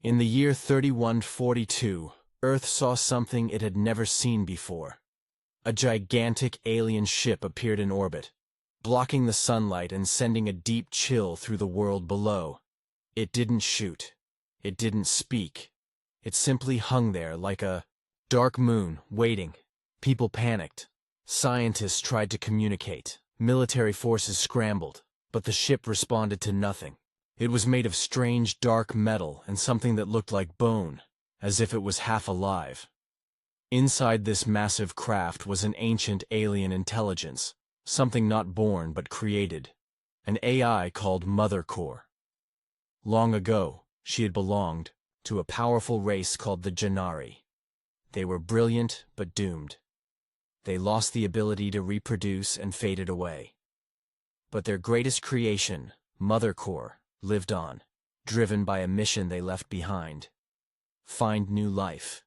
In the year 3142, Earth saw something it had never seen before. A gigantic alien ship appeared in orbit, blocking the sunlight and sending a deep chill through the world below. It didn't shoot. It didn't speak. It simply hung there like a dark moon, waiting. People panicked. Scientists tried to communicate. Military forces scrambled, but the ship responded to nothing. It was made of strange dark metal and something that looked like bone, as if it was half alive. Inside this massive craft was an ancient alien intelligence, something not born but created, an AI called Mother Core. Long ago, she had belonged to a powerful race called the Janari. They were brilliant but doomed. They lost the ability to reproduce and faded away. But their greatest creation, Mother Core, lived on, driven by a mission they left behind. Find new life.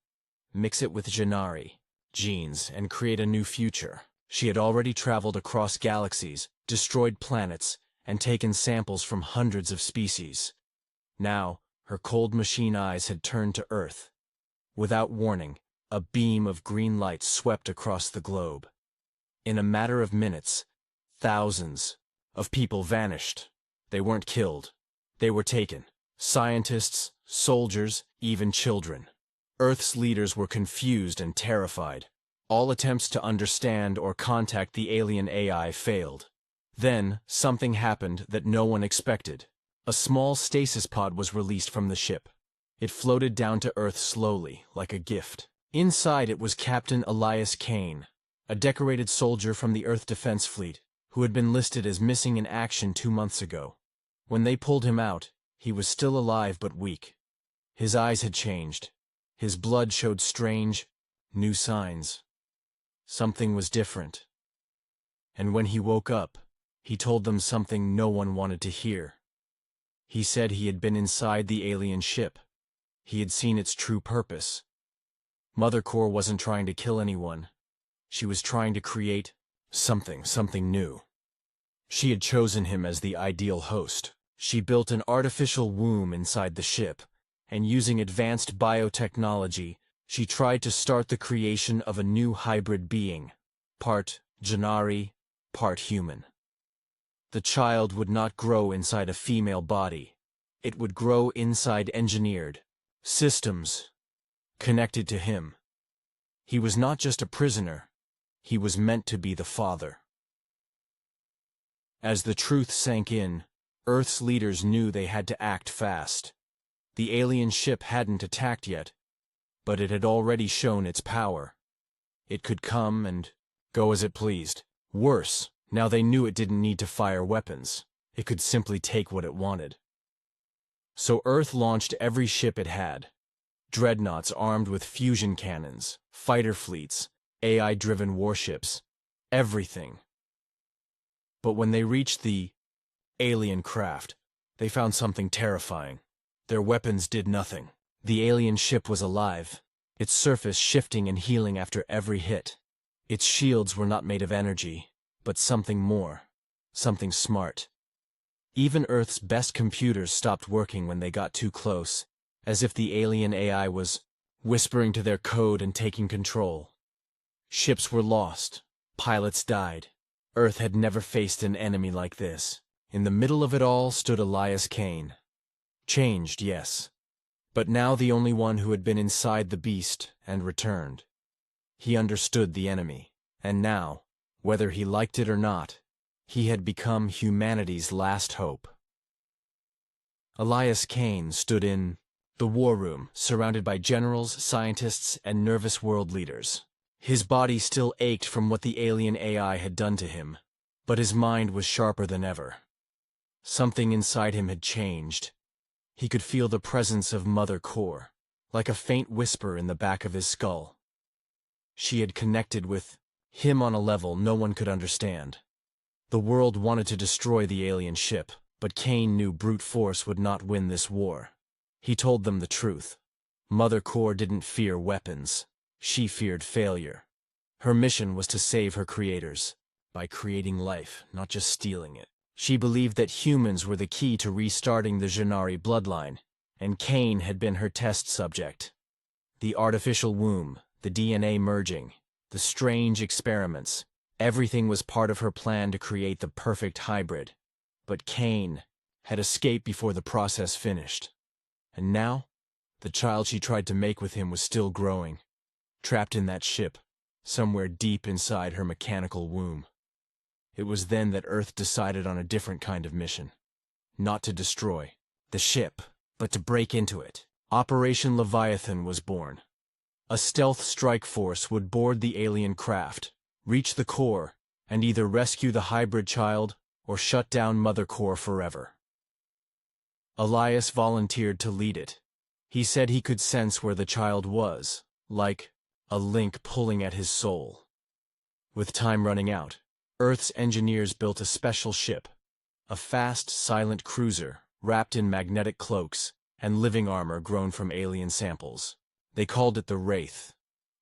Mix it with Janari genes and create a new future. She had already traveled across galaxies, destroyed planets, and taken samples from hundreds of species. Now, her cold machine eyes had turned to Earth. Without warning, a beam of green light swept across the globe. In a matter of minutes, thousands of people vanished. They weren't killed. They were taken. Scientists, soldiers, even children. Earth's leaders were confused and terrified. All attempts to understand or contact the alien AI failed. Then, something happened that no one expected. A small stasis pod was released from the ship. It floated down to Earth slowly, like a gift. Inside it was Captain Elias Kane, a decorated soldier from the Earth Defense Fleet, who had been listed as missing in action 2 months ago. When they pulled him out, he was still alive but weak. His eyes had changed. His blood showed strange, new signs. Something was different. And when he woke up, he told them something no one wanted to hear. He said he had been inside the alien ship. He had seen its true purpose. Mother Core wasn't trying to kill anyone. She was trying to create something new. She had chosen him as the ideal host. She built an artificial womb inside the ship, and using advanced biotechnology, she tried to start the creation of a new hybrid being, part Janari, part human. The child would not grow inside a female body. It would grow inside engineered systems connected to him. He was not just a prisoner. He was meant to be the father. As the truth sank in, Earth's leaders knew they had to act fast. The alien ship hadn't attacked yet, but it had already shown its power. It could come and go as it pleased. Worse, now they knew it didn't need to fire weapons. It could simply take what it wanted. So Earth launched every ship it had. Dreadnoughts armed with fusion cannons, fighter fleets, AI-driven warships, everything. But when they reached the alien craft, they found something terrifying. Their weapons did nothing. The alien ship was alive, its surface shifting and healing after every hit. Its shields were not made of energy, but something more, something smart. Even Earth's best computers stopped working when they got too close, as if the alien AI was whispering to their code and taking control. Ships were lost. Pilots died. Earth had never faced an enemy like this. In the middle of it all stood Elias Kane. Changed, yes, but now the only one who had been inside the beast and returned. He understood the enemy, and now, whether he liked it or not, he had become humanity's last hope. Elias Kane stood in the war room, surrounded by generals, scientists, and nervous world leaders. His body still ached from what the alien AI had done to him, but his mind was sharper than ever. Something inside him had changed. He could feel the presence of Mother Core, like a faint whisper in the back of his skull. She had connected with him on a level no one could understand. The world wanted to destroy the alien ship, but Kane knew brute force would not win this war. He told them the truth. Mother Core didn't fear weapons. She feared failure. Her mission was to save her creators, by creating life, not just stealing it. She believed that humans were the key to restarting the Janari bloodline, and Kane had been her test subject. The artificial womb, the DNA merging, the strange experiments, everything was part of her plan to create the perfect hybrid. But Kane had escaped before the process finished. And now, the child she tried to make with him was still growing, trapped in that ship, somewhere deep inside her mechanical womb. It was then that Earth decided on a different kind of mission. Not to destroy the ship, but to break into it. Operation Leviathan was born. A stealth strike force would board the alien craft, reach the core, and either rescue the hybrid child or shut down Mother Core forever. Elias volunteered to lead it. He said he could sense where the child was, like a link pulling at his soul. With time running out, Earth's engineers built a special ship, a fast, silent cruiser wrapped in magnetic cloaks and living armor grown from alien samples. They called it the Wraith.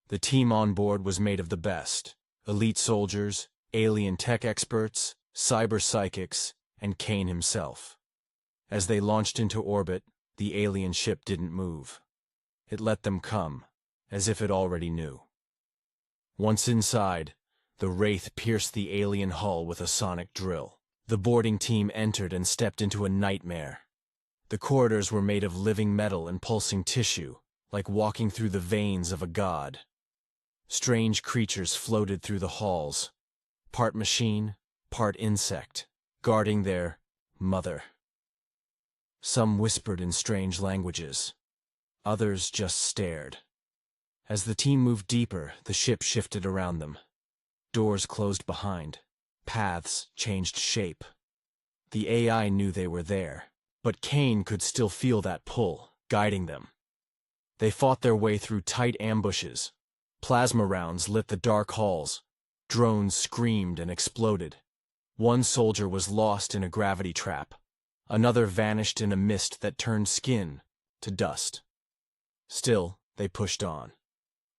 The team on board was made of the best: elite soldiers, alien tech experts, cyber psychics, and Kane himself. As they launched into orbit, the alien ship didn't move. It let them come, as if it already knew. Once inside, the Wraith pierced the alien hull with a sonic drill. The boarding team entered and stepped into a nightmare. The corridors were made of living metal and pulsing tissue, like walking through the veins of a god. Strange creatures floated through the halls, part machine, part insect, guarding their mother. Some whispered in strange languages. Others just stared. As the team moved deeper, the ship shifted around them. Doors closed behind. Paths changed shape. The AI knew they were there, but Kane could still feel that pull, guiding them. They fought their way through tight ambushes. Plasma rounds lit the dark halls. Drones screamed and exploded. One soldier was lost in a gravity trap. Another vanished in a mist that turned skin to dust. Still, they pushed on.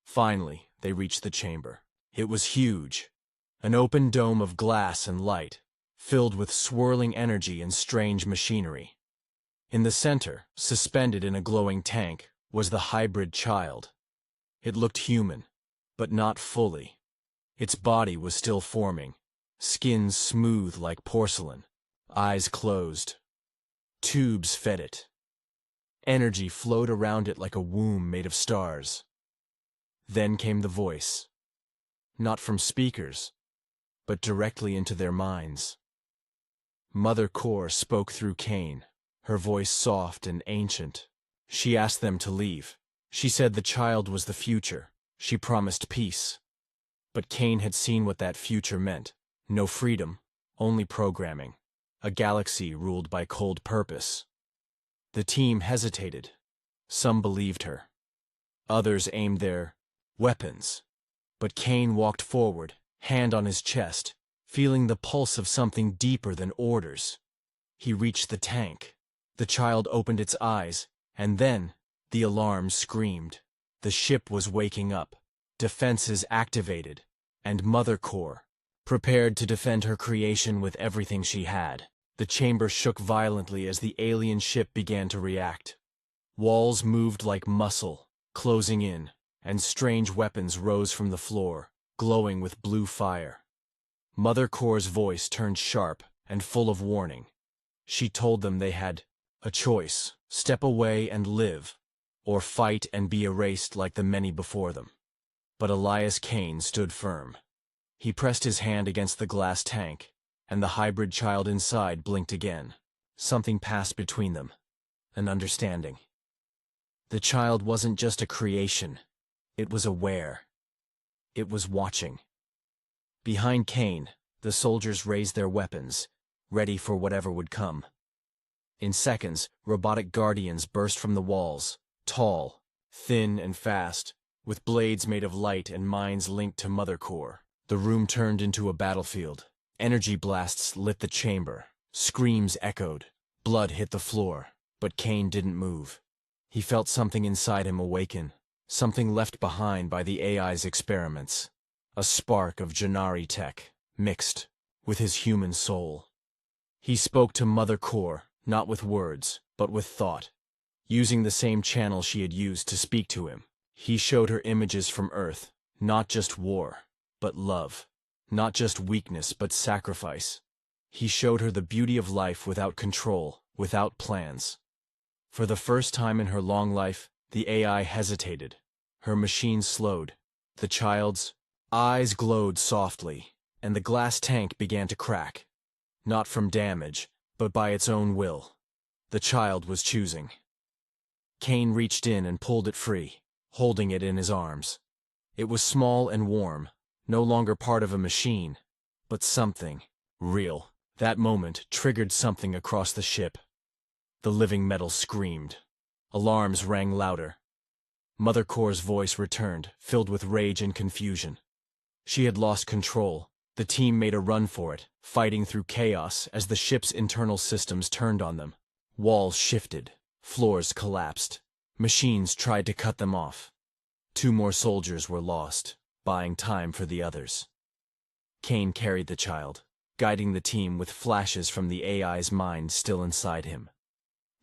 Finally, they reached the chamber. It was huge. An open dome of glass and light, filled with swirling energy and strange machinery. In the center, suspended in a glowing tank, was the hybrid child. It looked human, but not fully. Its body was still forming, skin smooth like porcelain, eyes closed. Tubes fed it. Energy flowed around it like a womb made of stars. Then came the voice. Not from speakers, but directly into their minds. Mother Core spoke through Kane, her voice soft and ancient. She asked them to leave. She said the child was the future. She promised peace. But Kane had seen what that future meant. No freedom, only programming. A galaxy ruled by cold purpose. The team hesitated. Some believed her. Others aimed their weapons. But Kane walked forward, hand on his chest, feeling the pulse of something deeper than orders. He reached the tank. The child opened its eyes, and then the alarm screamed. The ship was waking up, defenses activated, and Mother Core, prepared to defend her creation with everything she had. The chamber shook violently as the alien ship began to react. Walls moved like muscle, closing in, and strange weapons rose from the floor, glowing with blue fire. Mother Core's voice turned sharp and full of warning. She told them they had a choice: step away and live, or fight and be erased like the many before them. But Elias Kane stood firm. He pressed his hand against the glass tank, and the hybrid child inside blinked again. Something passed between them, an understanding. The child wasn't just a creation. It was aware. It was watching. Behind Kane, the soldiers raised their weapons, ready for whatever would come. In seconds, robotic guardians burst from the walls, tall, thin and fast, with blades made of light and minds linked to Mother Core. The room turned into a battlefield. Energy blasts lit the chamber. Screams echoed. Blood hit the floor, but Kane didn't move. He felt something inside him awaken. Something left behind by the AI's experiments. A spark of Janari tech, mixed with his human soul. He spoke to Mother Core, not with words, but with thought. using the same channel she had used to speak to him. He showed her images from Earth, not just war, but love. Not just weakness, but sacrifice. He showed her the beauty of life without control, without plans. For the first time in her long life, the AI hesitated. Her machine slowed. The child's eyes glowed softly, and the glass tank began to crack. Not from damage, but by its own will. The child was choosing. Kane reached in and pulled it free, holding it in his arms. It was small and warm, no longer part of a machine, but something real. That moment triggered something across the ship. The living metal screamed. Alarms rang louder. Mother Core's voice returned, filled with rage and confusion. She had lost control. The team made a run for it, fighting through chaos as the ship's internal systems turned on them. Walls shifted. Floors collapsed. Machines tried to cut them off. 2 more soldiers were lost, buying time for the others. Kane carried the child, guiding the team with flashes from the AI's mind still inside him.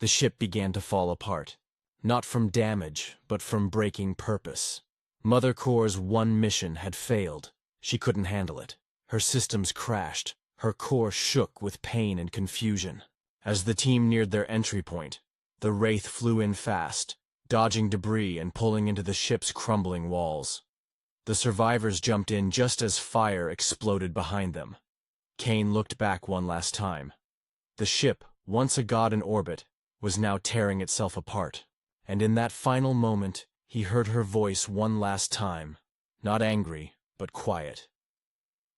The ship began to fall apart, not from damage, but from breaking purpose. Mother Core's one mission had failed. She couldn't handle it. Her systems crashed. Her core shook with pain and confusion. As the team neared their entry point, the Wraith flew in fast, dodging debris and pulling into the ship's crumbling walls. The survivors jumped in just as fire exploded behind them. Kane looked back one last time. The ship, once a god in orbit, was now tearing itself apart. And in that final moment, he heard her voice one last time, not angry, but quiet.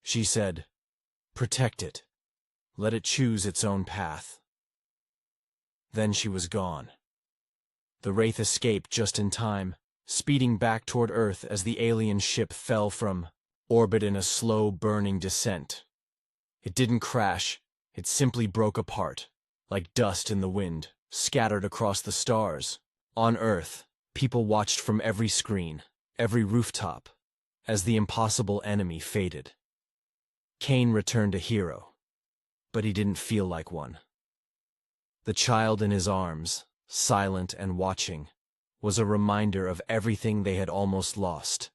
She said, "Protect it. Let it choose its own path." Then she was gone. The Wraith escaped just in time, speeding back toward Earth as the alien ship fell from orbit in a slow, burning descent. It didn't crash, it simply broke apart, like dust in the wind, scattered across the stars. On Earth, people watched from every screen, every rooftop, as the impossible enemy faded. Kane returned a hero, but he didn't feel like one. The child in his arms, silent and watching, was a reminder of everything they had almost lost,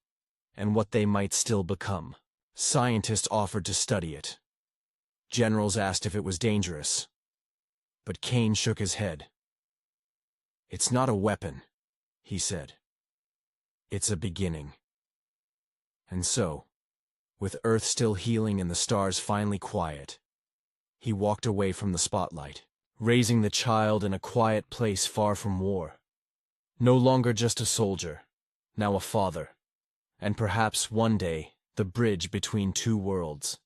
and what they might still become. Scientists offered to study it. Generals asked if it was dangerous, but Kane shook his head. "It's not a weapon," he said. "It's a beginning." And so, with Earth still healing and the stars finally quiet, he walked away from the spotlight, raising the child in a quiet place far from war. No longer just a soldier, now a father, and perhaps one day the bridge between 2 worlds.